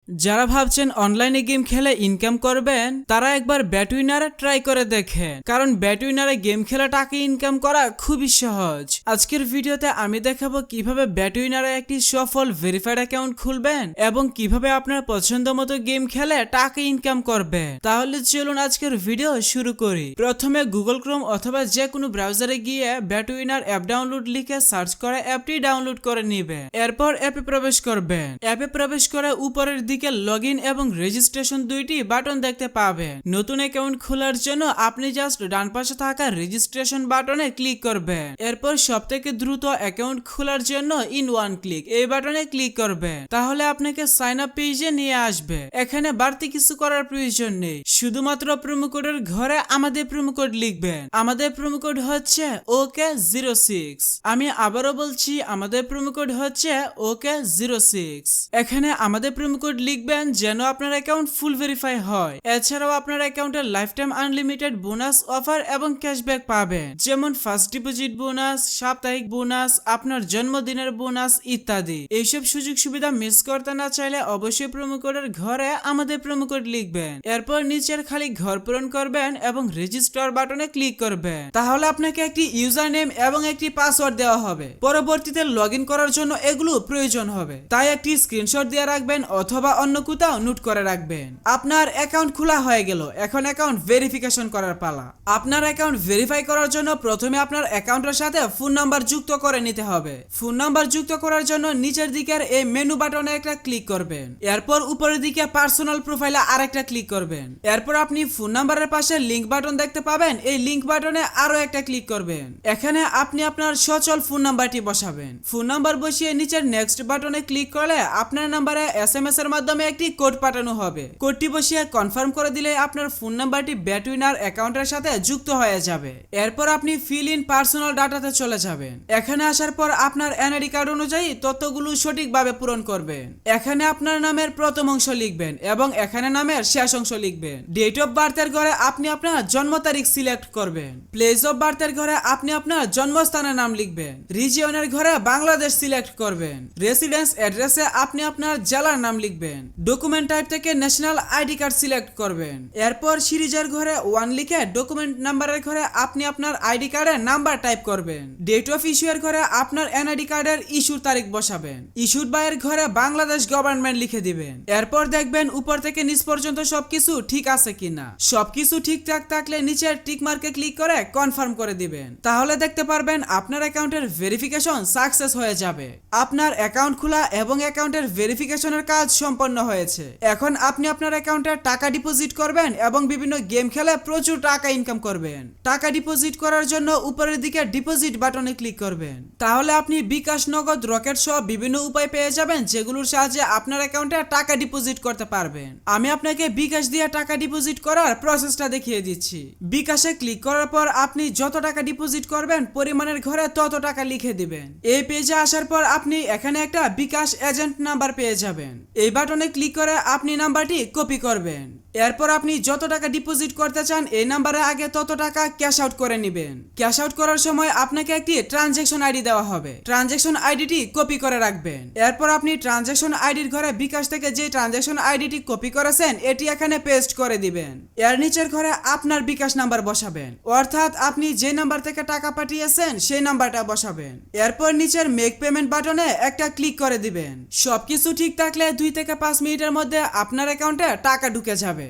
যারা ভাবছেন অনলাইনে গেম খেলে ইনকাম করবেন তারা একবার ব্যাটউইনারে ট্রাই করে দেখেন, কারণ ব্যাটউইনারে গেম খেলে টাকা ইনকাম করা খুবই সহজ। আজকের ভিডিওতে আমি দেখাবো কিভাবে ব্যাটউইনারে একটি সফল ভেরিফাইড অ্যাকাউন্ট খুলবেন এবং কিভাবে আপনার পছন্দ মতো গেম খেলে টাকা ইনকাম করবেন। তাহলে চলুন আজকের ভিডিও শুরু করি। প্রথমে গুগল ক্রোম অথবা যে কোনো ব্রাউজারে গিয়ে ব্যাটউইনার অ্যাপ ডাউনলোড লিখে সার্চ করে অ্যাপটি ডাউনলোড করে নেবেন। এরপর অ্যাপে প্রবেশ করবেন। অ্যাপে প্রবেশ করে উপরের দিকে লগইন এবং রেজিস্ট্রেশন দুইটি বাটন দেখতে পাবেন। নতুন অ্যাকাউন্ট খোলার জন্য আপনি জাস্ট ডান পাশে থাকা রেজিস্ট্রেশন বাটনে ক্লিক করবেন। এরপর সবথেকে দ্রুত অ্যাকাউন্ট খোলার জন্য ইন ওয়ান ক্লিক এই বাটনে ক্লিক করবেন। তাহলে আপনাকে সাইন আপ পেজে নিয়ে আসবে। এখানে বাড়তি কিছু করার প্রয়োজন নেই, শুধুমাত্র প্রোমো কোডের ঘরে আমাদের প্রোমো কোড লিখবেন। আমাদের প্রোমো কোড হচ্ছে OK06। আমি আবারও বলছি, আমাদের প্রোমো কোড হচ্ছে OK06। এখানে আমাদের প্রোমো কোড লিখবেন যেন আপনার অ্যাকাউন্ট ফুল ভেরিফাই হয়। এছাড়াও আপনার অ্যাকাউন্টে life time unlimited bonus offer এবং ক্যাশব্যাক পাবেন, যেমন ফার্স্ট ডিপোজিট বোনাস, সাপ্তাহিক বোনাস, আপনার জন্মদিনের বোনাস ইত্যাদি। এইসব সুযোগ সুবিধা মিস করতে না চাইলে অবশ্যই প্রোমো কোডের ঘরে আমাদের প্রোমো কোড লিখবেন। এরপর নিচের খালি ঘর পূরণ করবেন এবং রেজিস্টার বাটনে ক্লিক করবেন। তাহলে আপনাকে একটি ইউজার নেম এবং একটি পাসওয়ার্ড দেওয়া হবে। পরবর্তীতে লগইন করার জন্য এগুলো প্রয়োজন হবে, তাই একটি স্ক্রিনশট দিয়ে রাখবেন অথবা অন্য কোথাও নোট করে রাখবেন। আপনার অ্যাকাউন্ট খোলা হয়ে গেল, এখন অ্যাকাউন্ট ভেরিফিকেশন করার পালা। আপনার অ্যাকাউন্ট ভেরিফাই করার জন্য প্রথমে আপনার অ্যাকাউন্টের সাথে ফোন নাম্বার যুক্ত করে নিতে হবে। ফোন নাম্বার যুক্ত করার জন্য নিচের দিকের এই মেনু বাটনে একটা ক্লিক করবেন। এরপর উপরের দিকে পার্সোনাল প্রোফাইলে আরেকটা ক্লিক করবেন। এরপর আপনি ফোন নাম্বারের পাশে লিংক বাটন দেখতে পাবেন, এই লিংক বাটনে আরো একটা ক্লিক করবেন। এখানে আপনি আপনার সচল ফোন নাম্বারটি বসাবেন। ফোন নাম্বার বসিয়ে নিচের নেক্সট বাটনে ক্লিক করলে আপনার নাম্বারে SMS এর মাধ্যমে একটি কোড পাঠানো হবে। কোডটি বসিয়ে কনফার্ম করে দিলে আপনার ফোন নাম্বারটি ব্যাটউইনার অ্যাকাউন্টের সাথে যুক্ত হয়ে যাবে। এরপর আপনি ফিল ইন পার্সোনাল ডাটাতে চলে যাবেন। এখানে আসার পর আপনার এনআইডি কার্ড অনুযায়ী তথ্যগুলো সঠিকভাবে পূরণ করবেন। এখানে আপনার নামের প্রথম অংশ লিখবেন এবং এখানে নামের শেষ অংশ লিখবেন। ডেট অফ বার্থের ঘরে আপনি আপনার জন্ম তারিখ সিলেক্ট করবেন। প্লেস অফ বার্থের ঘরে আপনি আপনার জন্মস্থানের নাম লিখবেন। রিজিয়নের ঘরে বাংলাদেশ সিলেক্ট করবেন। রেসিডেন্স অ্যাড্রেসে আপনি আপনার জেলার নাম লিখবেন। ডকুমেন্ট টাইপ থেকে ন্যাশনাল আইডি কার্ড সিলেক্ট করবেন। এরপর সিরিজের ঘরে 1 লিখে ডকুমেন্ট নাম্বারের ঘরে আপনি আপনার আইডি কার্ডের নাম্বার টাইপ করবেন। ডেট অফ ইস্যু এর ঘরে আপনার এনআইডি কার্ডের ইস্যুর তারিখ বসাবেন। ইস্যুড বাই এর ঘরে বাংলাদেশ গভর্নমেন্ট লিখে দিবেন। এরপর দেখবেন উপর থেকে নিচ পর্যন্ত সবকিছু ঠিক আছে কিনা। সবকিছু ঠিকঠাক থাকলে নিচের টিক মার্কে ক্লিক করে কনফার্ম করে দিবেন। তাহলে দেখতে পারবেন আপনার অ্যাকাউন্টের ভেরিফিকেশন সাকসেস হয়ে যাবে। আপনার অ্যাকাউন্ট খোলা এবং অ্যাকাউন্টের ভেরিফিকেশনের কাজ সম্পন্ন হয়েছে। এখন আপনি আপনার অ্যাকাউন্টে টাকা ডিপোজিট করবেন এবং বিভিন্ন গেম খেলে প্রচুর টাকা ইনকাম করবেন। টাকা ডিপোজিট করার জন্য উপরের দিকে ডিপোজিট বাটনে ক্লিক করবেন। তাহলে আপনি বিকাশ, নগদ, রকেট সহ বিভিন্ন উপায় পেয়ে যাবেন, যেগুলোর সাহায্যে আপনার অ্যাকাউন্টে টাকা ডিপোজিট করতে পারবেন। আমি আপনাকে বিকাশ দিয়ে টাকা ডিপোজিট করার প্রসেসটা দেখিয়ে দিচ্ছি। বিকাশে ক্লিক করার পর আপনি যত টাকা ডিপোজিট করবেন পরিমাণের ঘরে তত টাকা লিখে দিবেন। এই পেজে আসার পর আপনি এখানে একটা বিকাশ এজেন্ট নাম্বার পেয়ে যাবেন। এই বাটনে ক্লিক করে আপনি নাম্বারটি কপি করবেন। এরপর আপনি যত টাকা ডিপোজিট করতে চান এই নাম্বারে আগে তত টাকা ক্যাশ আউট করে নেবেন। ক্যাশ আউট করার সময় আপনাকে একটি ট্রানজ্যাকশন আইডি দেওয়া হবে। ট্রানজ্যাকশন আইডিটি কপি করে রাখবেন। এরপর আপনি ট্রানজ্যাকশন আইডির ঘরে বিকাশ থেকে যে ট্রানজ্যাকশন আইডিটি কপি করেছেন এটি এখানে পেস্ট করে দিবেন। এর নিচের ঘরে আপনার বিকাশ নাম্বার বসাবেন, অর্থাৎ আপনি যে নাম্বার থেকে টাকা পাঠিয়েছেন সেই নাম্বারটা বসাবেন। এরপর নিচের মেক পেমেন্ট বাটনে একটা ক্লিক করে দিবেন। সবকিছু ঠিক থাকলে 2 থেকে 5 মিনিটের মধ্যে আপনার অ্যাকাউন্টে টাকা ঢুকে যাবে।